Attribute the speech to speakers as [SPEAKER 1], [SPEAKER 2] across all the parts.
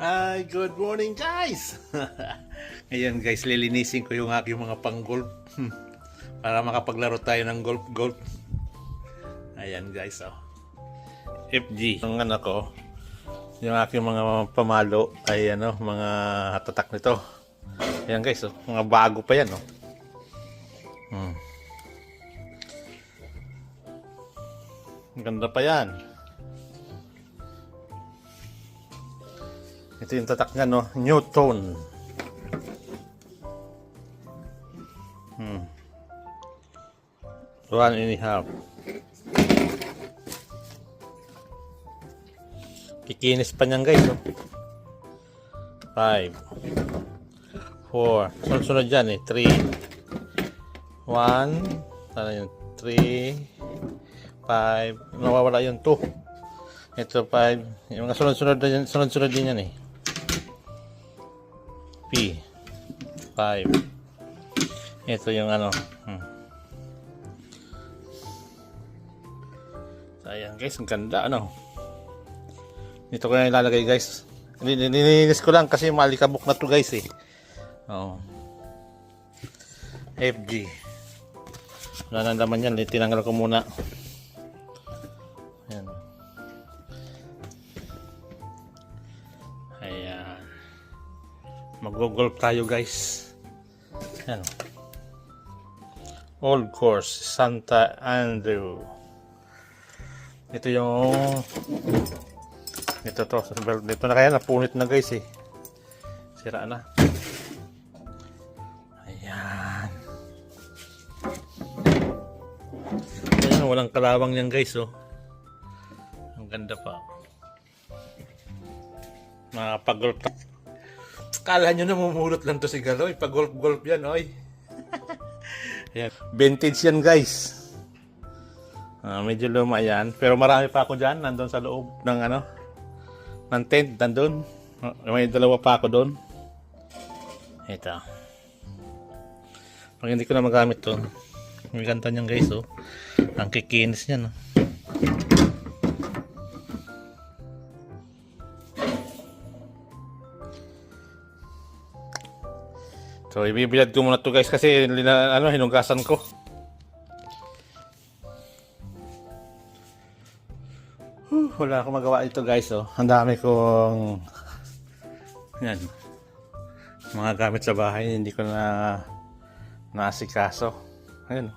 [SPEAKER 1] Hi, good morning guys! Ngayon guys, lilinisin ko yung aking mga pang-golf para makapaglaro tayo ng golf. Ayan guys, oh. FG. Ang anak ko, yung aking mga pamalo ay mga tatak nito. Ayan guys, oh. Mga bago pa yan, oh. Ang ganda pa yan. Ito yung tatak niya, no? Newton. One and a half. Kikinis pa niyan guys, oh. 5 4 sunod-sunod dyan, eh. 3 1 ano yun? 3 5 nawawala yung 2. Ito 5. Yung mga sunod-sunod din yan, eh. P 5. Ito yung Ayan guys, ang ganda, dito ko na ilalagay guys. Nilinis ko lang kasi malikabok na to guys, eh. FG. Wala nang laman yan, tinanggal ko muna. Ayan. Ayan. Mag-golf tayo guys. Ayan. Old Course, Santa Andrew. Ito yung ito na kaya napunit na guys, eh. Sira na. Ayan. Ayan, walang kalawang yan guys, oh. Ang ganda pa. Makapag-golf. Kala nyo namumulot lang to si Galoy. Pag-golf yan, oy. Ayan. Vintage yan guys. Medyo luma yan. Pero marami pa ako dyan. Nandun sa loob ng ng tent. Nandun. May dalawa pa ako doon. Ito. Pag hindi ko na magamit to, may ganda niyan guys, oh. Ang kikinis niyan, oh. So ibibilad ko muna to guys kasi hinugasan ko. Wala akong magawa dito guys, oh. Ang dami kong yan, mga gamit sa bahay, hindi ko na naasikaso. Ayun.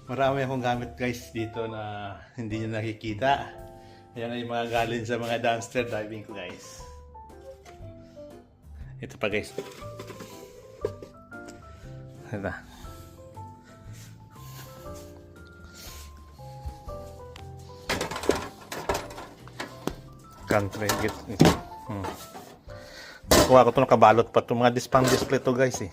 [SPEAKER 1] Marami akong gamit guys dito na hindi nyo nakikita. Ayan ay mga galing sa mga dumpster diving ko guys. Ito pa guys. Ito. Country git. Kuha ko ito, nakabalot pa ito. Mga display to guys, eh.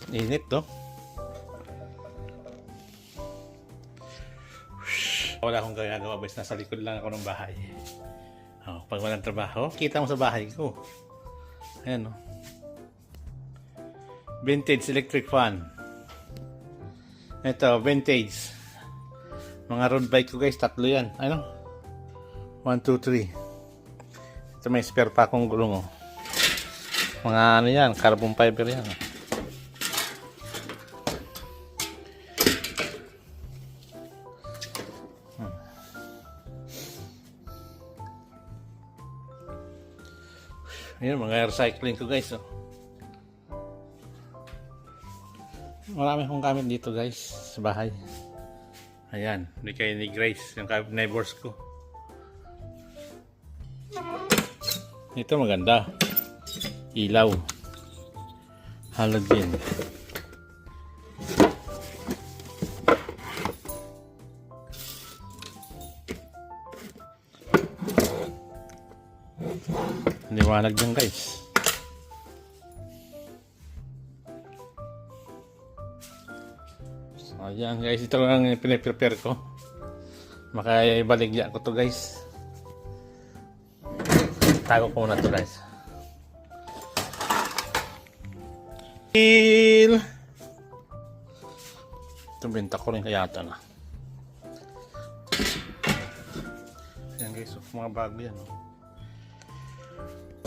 [SPEAKER 1] Init, no? Wala akong gagawa, basta nasa likod lang ako ng bahay. Pag walang trabaho, kita mo sa bahay ko. Ayan, no? Vintage electric fan. Ito, vintage. Mga road bike ko guys, 3 yan. 1, 2, 3. Ito may spare pa akong gulong, oh. Mga yan, carbon fiber yan, oh. Ayan, mga recycling ko guys, oh. Marami akong gamit dito guys sa bahay. Ayan, hindi kayo ni Grace, yung neighbors ko. Ito maganda. Ilaw. Halogen. Liwanag dyan guys. So ayan guys, ito lang yung piniprepare ko. Makaibaligya ko to guys. Tago ko muna to guys. Ito benta ko rin kaya ito na. Ayan guys, mga bago yan.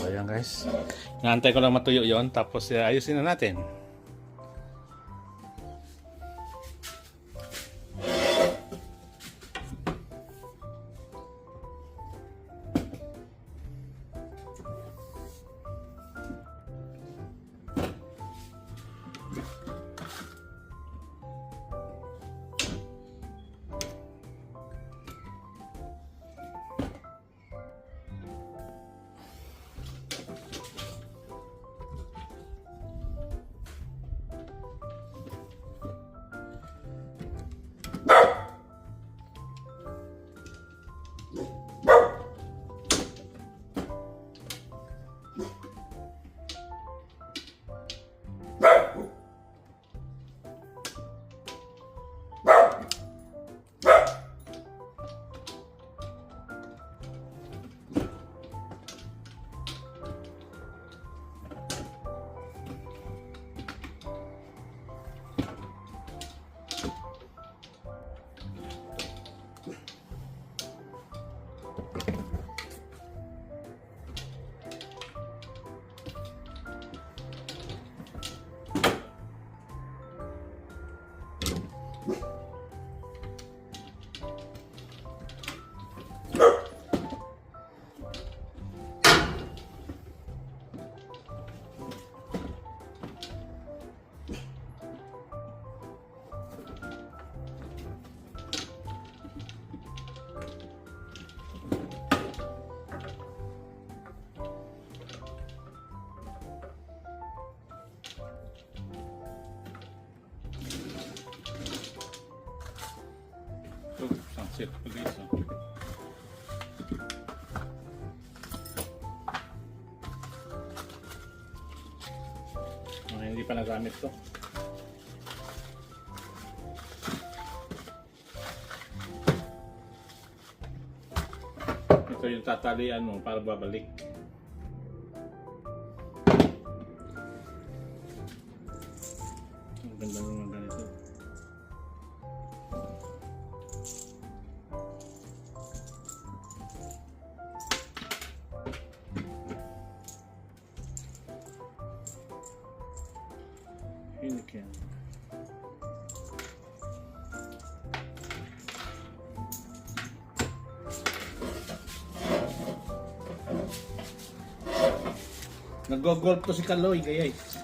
[SPEAKER 1] So, ayan guys. Inaantay ko lang matuyo yon, tapos ayusin na natin. Sunset pa guys. Hindi pa nagamit to. Ito yung tatalian mo para babalik. Ang ganda naman ganito. Unique yan. Nag-golf to si Kaloy guys.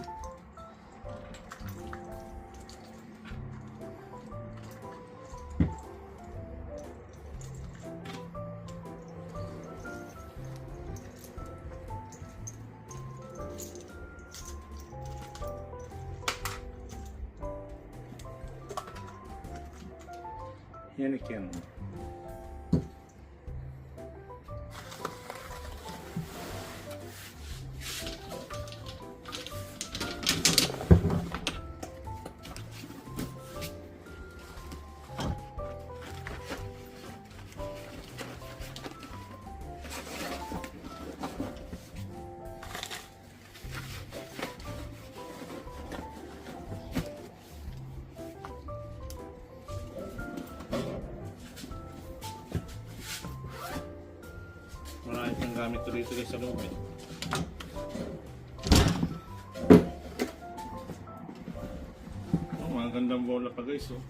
[SPEAKER 1] Unique yan. Marami pang gamit tuloy-tuloy sa loob eh. Oh, mga gandang bola pa guys oh.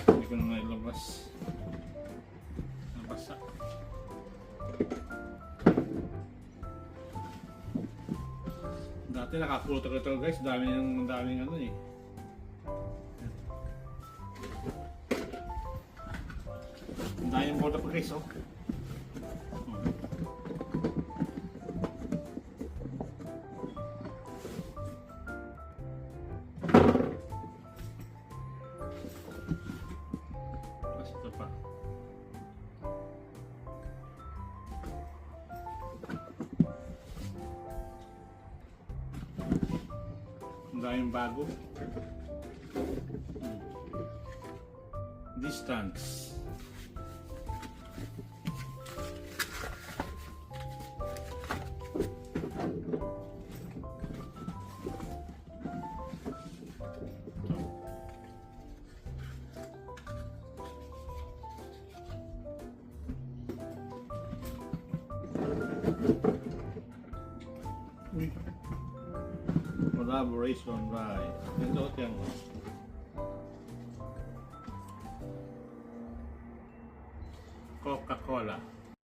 [SPEAKER 1] Hindi ko na nailabas. Nabasa. Dati nakakulot ako ito guys, daming ano eh. Ang daming bola pa guys oh. daming bago. Distance. Collaboration, right? Ito yung Coca-Cola.